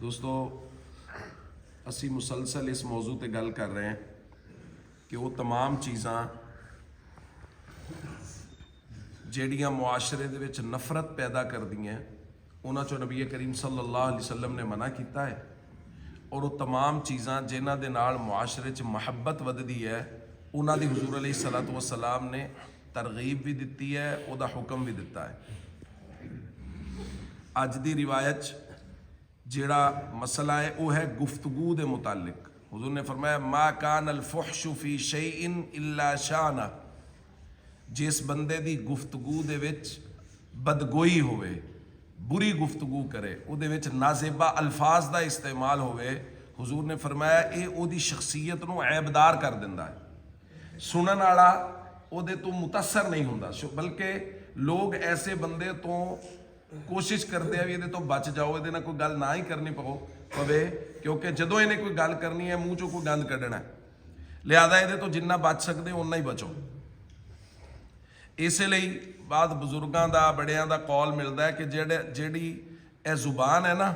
दोस्तों असी मुसलसल इस मौजू पर गल कर रहे हैं कि वो तमाम चीज़ां ਜਿਹੜੀਆਂ मुआशरे ਦੇ ਵਿੱਚ नफरत पैदा करदियां उन्हां चों नबी करीम सल्लल्लाहु अलैहि वसल्लम ने मना किया है और वो तमाम चीज़ां जिन्हां दे नाल मुआशरे च मुहब्बत वधदी है उन्हां दी हुजूर अलैहि सलातो वसलाम ने तरगीब भी दी है, उहदा हुक्म भी दिता है। अज दी रिवायत जिहड़ा मसला है वह है गुफ्तगू दे मुतालिक। हुजूर ने फरमाया मा कान अल फुहशु फी शैइन इल्ला शाना, जिस बंदे दी गुफ्तगू दे विच बदगोई होवे, बुरी गुफ्तगू करे, उहदे विच नाजेबा अल्फाज दा इस्तेमाल होवे, हुजूर ने फरमाया ये उहदी शख्सियत नूं ऐबदार कर दिंदा है। सुनन वाला उहदे तो मुतासर नहीं हुंदा, बल्कि लोग ऐसे बंदे तो कोशिश करते हैं भी ये तो बच जाओ, ये कोई गल ना ही करनी पवे, क्योंकि जदों इन्हें कोई गल करनी है मूँह चों कोई गंद कढ़ना है, लिहाजा ये तो जिन्ना बच सकते उन्ना ही बचो। इसलिए बाद बजुर्गों का बड़ियां का कौल मिलता है कि जिहड़ी यह जुबान है ना,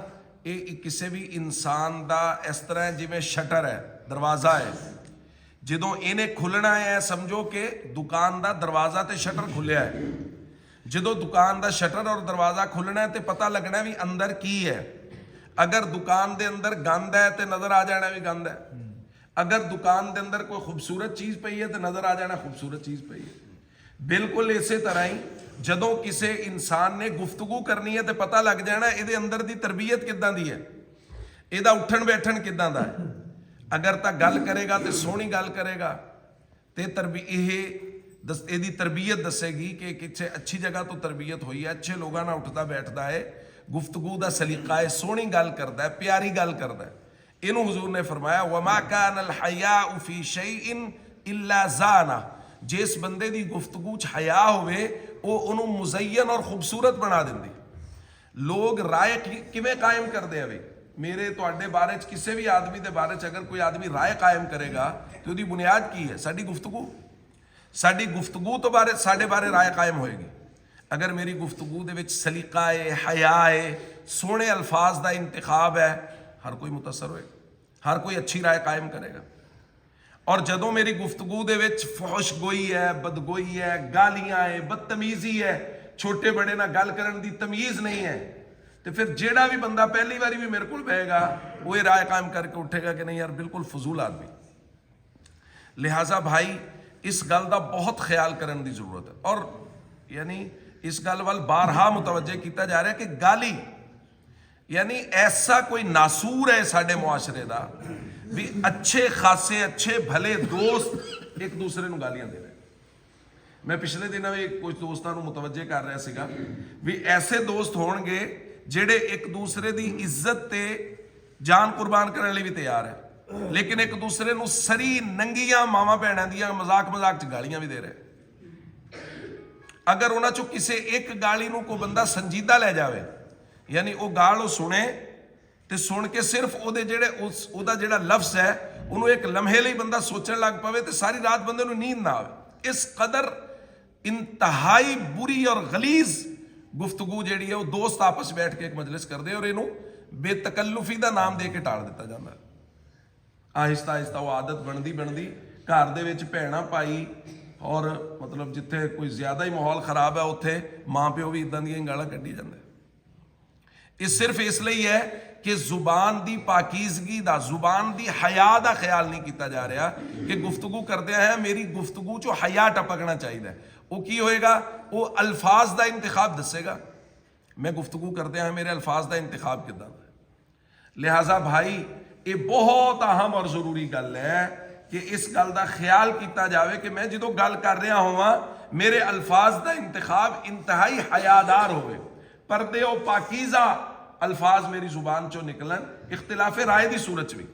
ये किसी भी इंसान का इस तरह जिमें शटर है, दरवाज़ा है, जदों इन्हें खुलना है समझो कि दुकान का दरवाज़ा तो शटर खुलिया है, जो दुकान का शटर और दरवाज़ा खुलना है तो पता लगना भी अंदर की है। अगर दुकान के अंदर गंद है तो नज़र आ जाना भी गंद है, अगर दुकान के अंदर कोई खूबसूरत चीज़ पई है तो नज़र आ जाना खूबसूरत चीज़ पई है। बिल्कुल इस तरह ही जदों किसी इंसान ने गुफ्तगू करनी है तो पता लग जाना ये अंदर की तरबीयत किदां दी है, यदा उठन बैठन किदां दा है। अगर तो गल करेगा तो सोहनी गल करेगा तो यदी तरबीयत दसेगी कि किसी अच्छी जगह तो तरबीयत हुई है, अच्छे लोगों ना उठता बैठता है, गुफ्तगू का सलीका है, सोहनी गल करता है, प्यारी गल करता है। इनू हुजूर ने फरमाया वमा कान अल हयाउ फी शैइन इल्ला ज़ाना, जिस बंदे की गुफ्तगू च हया होवे वो उन्होंने मुज़य्यन और खूबसूरत बना देंदी। लोग राय किवें कायम करते हैं, मेरे तुहाडे बारे च किसी भी आदमी के बारे च अगर कोई आदमी राय कायम करेगा तो उसकी बुनियाद की है? साडी गुफ्तगू। साडी गुफ्तगू तो बारे साडे बारे राय कायम होएगी। अगर मेरी गुफ्तगू दे विच सलीका है, हया है, सोहने अल्फाज का इंतखाब है, हर कोई मुतासर होएगा, हर कोई अच्छी राय कायम करेगा। और जदों मेरी गुफ्तगू दे विच फहश गोई है, बदगोई है, गालियां है, बदतमीजी है, छोटे बड़े ना गल करन दी तमीज़ नहीं है, तो फिर जेड़ा भी बंदा पहली बारी भी मेरे को बहेगा वो ये राय कायम करके उठेगा कि नहीं यार बिल्कुल फजूल आदमी। लिहाजा भाई इस गल का बहुत ख्याल करने की जरूरत है। और यानी इस गल वाल बारहा मुतवज्जे किया जा रहा है कि गाली यानी ऐसा कोई नासूर है साडे मुआशरे का भी अच्छे खासे अच्छे भले दोस्त एक दूसरे को गालियां दे रहे। मैं पिछले दिन भी कुछ दोस्तों को मुतवज्जे कर रहा सीगा भी ऐसे दोस्त होणगे जिहड़े एक दूसरे की इज्जत ते जान कुर्बान करने लिए भी तैयार है, लेकिन एक दूसरे को सरी नंगियां मावां भैणां दियां मजाक च गालियां भी दे रहे। अगर उन्हां चों किसी एक गाली नूं कोई बंदा संजीदा लै जावे, यानी वो गाल वो सुने तो सुन के सिर्फ उहदे जिहड़े उहदा जिहड़ा लफ्ज़ है उन्होंने एक लम्हे लिए बंदा सोचने लग पवे तो सारी रात बंदे नूं नींद ना आवे। इस कदर इंतहाई बुरी और गलीज गुफ्तगू जिहड़ी है वो दोस्त आपस बैठ के एक मजलिस करते और इनू बेतकल्लुफी का नाम दे के टाल दिता जाता है। आहिस्ता आहिस्ता वो आदत बनती घर दे विच भैणां भाई और मतलब जिथे कोई ज्यादा ही माहौल खराब है उत्थे माँ प्यो भी इदां दियां गालां कड्ढी जांदे। ये सिर्फ इसलिए है कि जुबान की पाकीजगी का, जुबान की हया का ख्याल नहीं किया जा रहा कि गुफ्तगू करते हैं मेरी गुफ्तगू चो हया टपकना चाहिए। वो की होएगा, वो अल्फाज का इंतखाब दसेगा, मैं गुफ्तगू करते हैं मेरे अल्फाज का इंतखाब कितना। लिहाजा भाई ये बहुत अहम और जरूरी गल है कि इस गल का ख्याल किया जाए कि मैं जो गल कर रहा होवां मेरे अल्फाज का इंतखाब इंतहाई हयादार होवे, परदे और पाकीज़ा अल्फाज मेरी जुबान चो निकलन, इख्तिलाफ राय की सूरत भी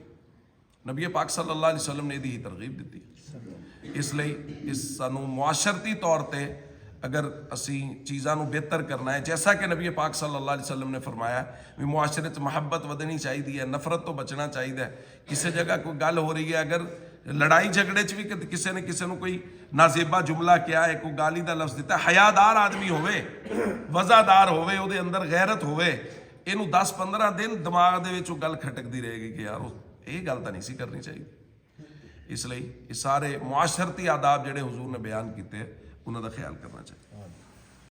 नबी पाक सल्लल्लाहु अलैहि वसल्लम ने यही तरगीब दी। इसलिए इस सानू मुआशरती तौर पर अगर असी चीज़ों को बेहतर करना है, जैसा कि नबी पाक सल्लल्लाहु अलैहि वसल्लम ने फरमाया भी मुआशरे च मुहब्बत वधनी चाहिए है, नफरत तो बचना चाहिए। किसी जगह कोई गल हो रही है, अगर लड़ाई झगड़े च भी किसी ने किसी को कोई नाजेबा जुमला किया है, कोई गाली का लफ्ज़ दिता, हयादार आदमी होवे, वज़ादार होवे, उहदे अंदर गैरत होवे, ਇਹਨੂੰ 10-15 ਦਿਨ ਦਿਮਾਗ ਦੇ ਵਿੱਚ ਉਹ ਗੱਲ ਖਟਕਦੀ ਰਹੇਗੀ ਕਿ ਯਾਰ ਇਹ ਗੱਲ ਤਾਂ ਨਹੀਂ ਸੀ ਕਰਨੀ ਚਾਹੀਦੀ। ਇਸ ਲਈ ਇਹ ਸਾਰੇ ਮੁਆਸ਼ਰਤੀ ਆਦਾਬ ਜਿਹੜੇ ਹੁਜ਼ੂਰ ਨੇ ਬਿਆਨ ਕੀਤੇ ਉਹਨਾਂ ਦਾ ਖਿਆਲ ਕਰਨਾ ਚਾਹੀਦਾ।